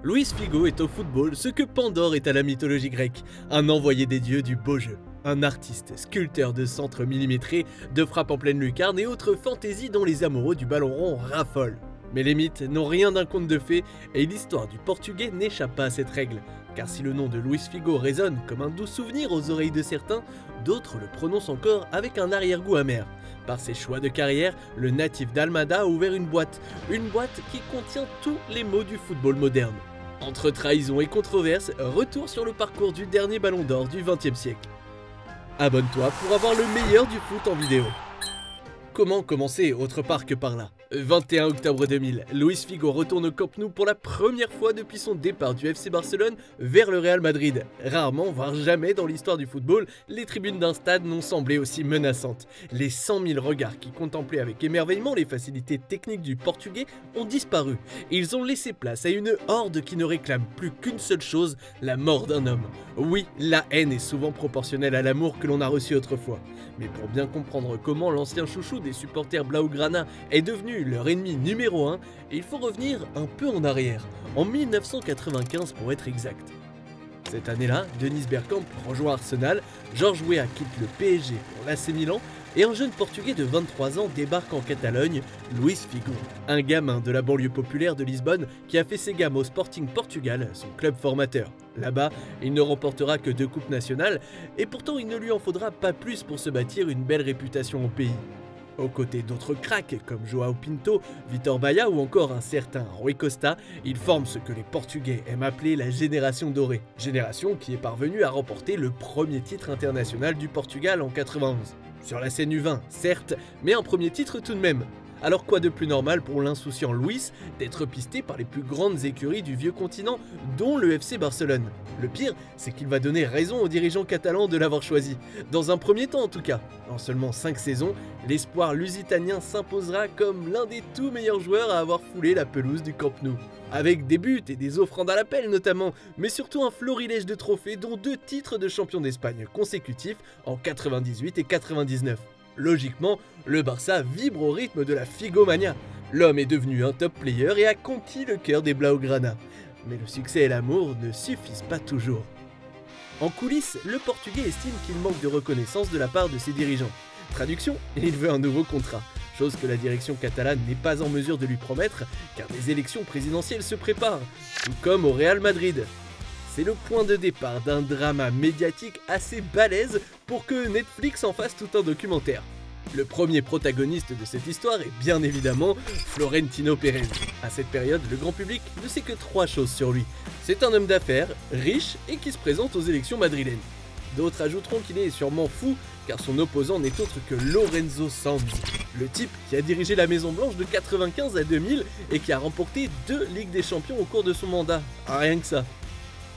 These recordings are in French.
Luis Figo est au football ce que Pandore est à la mythologie grecque, un envoyé des dieux du beau jeu. Un artiste, sculpteur de centres millimétrés, de frappes en pleine lucarne et autres fantaisies dont les amoureux du ballon rond raffolent. Mais les mythes n'ont rien d'un conte de fées et l'histoire du portugais n'échappe pas à cette règle. Car si le nom de Luis Figo résonne comme un doux souvenir aux oreilles de certains, d'autres le prononcent encore avec un arrière-goût amer. Par ses choix de carrière, le natif d'Almada a ouvert une boîte qui contient tous les mots du football moderne. Entre trahison et controverse, retour sur le parcours du dernier ballon d'or du XXe siècle. Abonne-toi pour avoir le meilleur du foot en vidéo. Comment commencer autre part que par là? 21 octobre 2000, Luis Figo retourne au Camp Nou pour la première fois depuis son départ du FC Barcelone vers le Real Madrid. Rarement, voire jamais dans l'histoire du football, les tribunes d'un stade n'ont semblé aussi menaçantes. Les 100 000 regards qui contemplaient avec émerveillement les facilités techniques du Portugais ont disparu. Ils ont laissé place à une horde qui ne réclame plus qu'une seule chose, la mort d'un homme. Oui, la haine est souvent proportionnelle à l'amour que l'on a reçu autrefois. Mais pour bien comprendre comment l'ancien chouchou des supporters Blaugrana est devenu leur ennemi numéro 1, il faut revenir un peu en arrière, en 1995 pour être exact. Cette année-là, Dennis Bergkamp rejoint Arsenal, George Weah quitte le PSG pour l'AC Milan et un jeune Portugais de 23 ans débarque en Catalogne, Luis Figo. Un gamin de la banlieue populaire de Lisbonne qui a fait ses gammes au Sporting Portugal, son club formateur. Là-bas, il ne remportera que 2 coupes nationales et pourtant il ne lui en faudra pas plus pour se bâtir une belle réputation au pays. Aux côtés d'autres cracks comme João Pinto, Vitor Baia ou encore un certain Rui Costa, ils forment ce que les Portugais aiment appeler la génération dorée. Génération qui est parvenue à remporter le premier titre international du Portugal en 91. Sur la scène U20, certes, mais un premier titre tout de même. Alors quoi de plus normal pour l'insouciant Luis d'être pisté par les plus grandes écuries du vieux continent, dont le FC Barcelone. Le pire, c'est qu'il va donner raison aux dirigeants catalans de l'avoir choisi. Dans un premier temps en tout cas. En seulement 5 saisons, l'espoir lusitanien s'imposera comme l'un des tout meilleurs joueurs à avoir foulé la pelouse du Camp Nou. Avec des buts et des offrandes à l'appel notamment, mais surtout un florilège de trophées dont 2 titres de champion d'Espagne consécutifs en 98 et 99. Logiquement, le Barça vibre au rythme de la Figomania. L'homme est devenu un top player et a conquis le cœur des Blaugrana. Mais le succès et l'amour ne suffisent pas toujours. En coulisses, le Portugais estime qu'il manque de reconnaissance de la part de ses dirigeants. Traduction, il veut un nouveau contrat, chose que la direction catalane n'est pas en mesure de lui promettre car des élections présidentielles se préparent, tout comme au Real Madrid. C'est le point de départ d'un drama médiatique assez balèze pour que Netflix en fasse tout un documentaire. Le premier protagoniste de cette histoire est bien évidemment Florentino Pérez. À cette période, le grand public ne sait que 3 choses sur lui. C'est un homme d'affaires, riche et qui se présente aux élections madrilènes. D'autres ajouteront qu'il est sûrement fou car son opposant n'est autre que Lorenzo Sanz, le type qui a dirigé la Maison Blanche de 95 à 2000 et qui a remporté 2 Ligues des Champions au cours de son mandat. Rien que ça.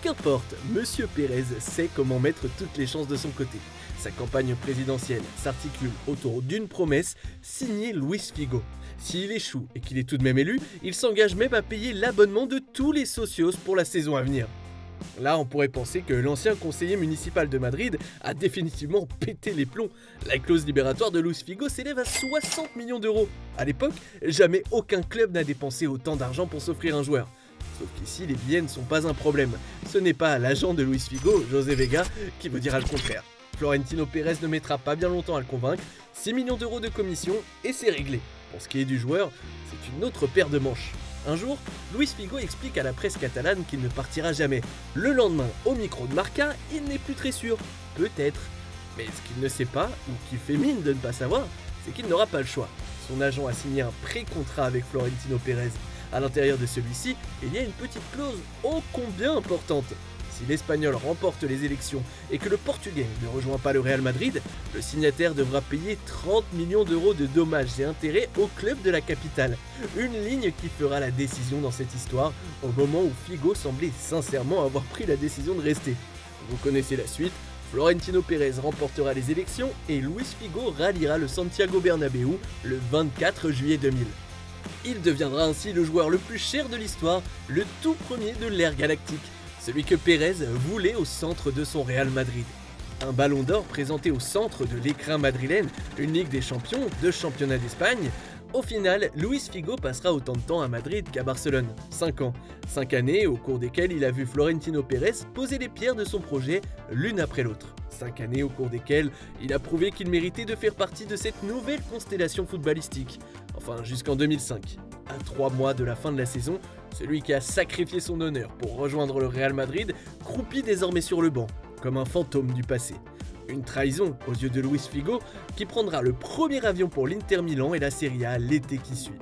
Qu'importe, Monsieur Pérez sait comment mettre toutes les chances de son côté. Sa campagne présidentielle s'articule autour d'une promesse signée Luis Figo. S'il échoue et qu'il est tout de même élu, il s'engage même à payer l'abonnement de tous les socios pour la saison à venir. Là, on pourrait penser que l'ancien conseiller municipal de Madrid a définitivement pété les plombs. La clause libératoire de Luis Figo s'élève à 60 millions d'euros. À l'époque, jamais aucun club n'a dépensé autant d'argent pour s'offrir un joueur. Sauf qu'ici, les billets ne sont pas un problème. Ce n'est pas l'agent de Luis Figo, José Vega, qui vous dira le contraire. Florentino Pérez ne mettra pas bien longtemps à le convaincre, 6 millions d'euros de commission et c'est réglé. Pour ce qui est du joueur, c'est une autre paire de manches. Un jour, Luis Figo explique à la presse catalane qu'il ne partira jamais. Le lendemain, au micro de Marca, il n'est plus très sûr. Peut-être. Mais ce qu'il ne sait pas, ou qu'il fait mine de ne pas savoir, c'est qu'il n'aura pas le choix. Son agent a signé un pré-contrat avec Florentino Pérez. À l'intérieur de celui-ci, il y a une petite clause ô combien importante. Si l'Espagnol remporte les élections et que le Portugais ne rejoint pas le Real Madrid, le signataire devra payer 30 millions d'euros de dommages et intérêts au club de la capitale. Une ligne qui fera la décision dans cette histoire au moment où Figo semblait sincèrement avoir pris la décision de rester. Vous connaissez la suite, Florentino Pérez remportera les élections et Luis Figo ralliera le Santiago Bernabéu le 24 juillet 2000. Il deviendra ainsi le joueur le plus cher de l'histoire, le tout premier de l'ère galactique. Celui que Pérez voulait au centre de son Real Madrid. Un ballon d'or présenté au centre de l'écrin madrilène, une Ligue des Champions, 2 championnats d'Espagne. Au final, Luis Figo passera autant de temps à Madrid qu'à Barcelone, 5 ans. 5 années au cours desquelles il a vu Florentino Pérez poser les pierres de son projet l'une après l'autre. 5 années au cours desquelles il a prouvé qu'il méritait de faire partie de cette nouvelle constellation footballistique. Enfin, jusqu'en 2005. À 3 mois de la fin de la saison, celui qui a sacrifié son honneur pour rejoindre le Real Madrid croupit désormais sur le banc, comme un fantôme du passé. Une trahison aux yeux de Luis Figo qui prendra le premier avion pour l'Inter Milan et la Serie A l'été qui suit.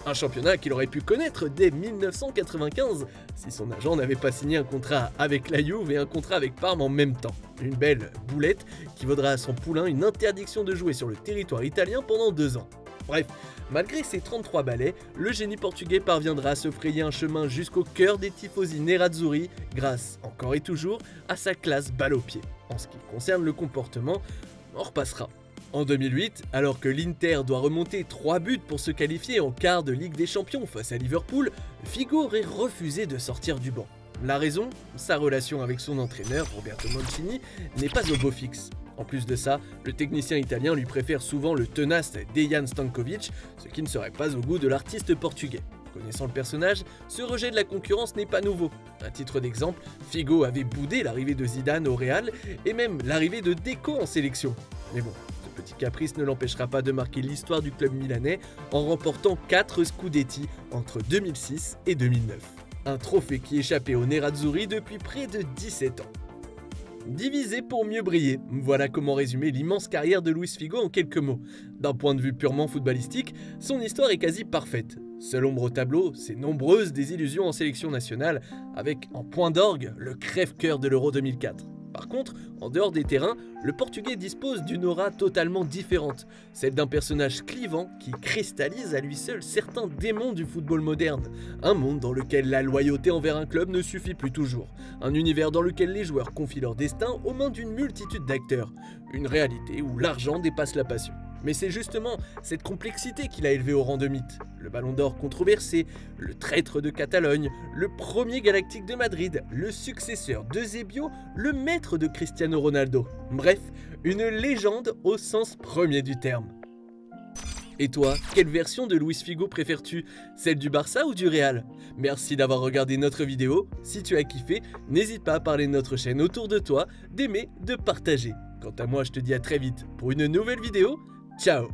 Un championnat qu'il aurait pu connaître dès 1995 si son agent n'avait pas signé un contrat avec la Juve et un contrat avec Parme en même temps. Une belle boulette qui vaudra à son poulain une interdiction de jouer sur le territoire italien pendant 2 ans. Bref, malgré ses 33 balais, le génie portugais parviendra à se frayer un chemin jusqu'au cœur des tifosi nerazzurri grâce, encore et toujours, à sa classe balle au pied. En ce qui concerne le comportement, on repassera. En 2008, alors que l'Inter doit remonter 3 buts pour se qualifier en quart de Ligue des Champions face à Liverpool, Figo aurait refusé de sortir du banc. La raison, sa relation avec son entraîneur, Roberto Mancini, n'est pas au beau fixe. En plus de ça, le technicien italien lui préfère souvent le tenace Dejan Stankovic, ce qui ne serait pas au goût de l'artiste portugais. Connaissant le personnage, ce rejet de la concurrence n'est pas nouveau. À titre d'exemple, Figo avait boudé l'arrivée de Zidane au Real et même l'arrivée de Deco en sélection. Mais bon, ce petit caprice ne l'empêchera pas de marquer l'histoire du club milanais en remportant 4 Scudetti entre 2006 et 2009. Un trophée qui échappait aux Nerazzurri depuis près de 17 ans. Diviser pour mieux briller, voilà comment résumer l'immense carrière de Luis Figo en quelques mots. D'un point de vue purement footballistique, son histoire est quasi parfaite. Seule ombre au tableau, ses nombreuses désillusions en sélection nationale, avec en point d'orgue le crève-cœur de l'Euro 2004. Par contre, en dehors des terrains, le Portugais dispose d'une aura totalement différente, celle d'un personnage clivant qui cristallise à lui seul certains démons du football moderne. Un monde dans lequel la loyauté envers un club ne suffit plus toujours, un univers dans lequel les joueurs confient leur destin aux mains d'une multitude d'acteurs, une réalité où l'argent dépasse la passion. Mais c'est justement cette complexité qu'il a élevé au rang de mythe. Le Ballon d'Or controversé, le traître de Catalogne, le premier galactique de Madrid, le successeur d'Eusebio, le maître de Cristiano Ronaldo. Bref, une légende au sens premier du terme. Et toi, quelle version de Luis Figo préfères-tu? Celle du Barça ou du Real? Merci d'avoir regardé notre vidéo. Si tu as kiffé, n'hésite pas à parler de notre chaîne autour de toi, d'aimer, de partager. Quant à moi, je te dis à très vite pour une nouvelle vidéo. Ciao!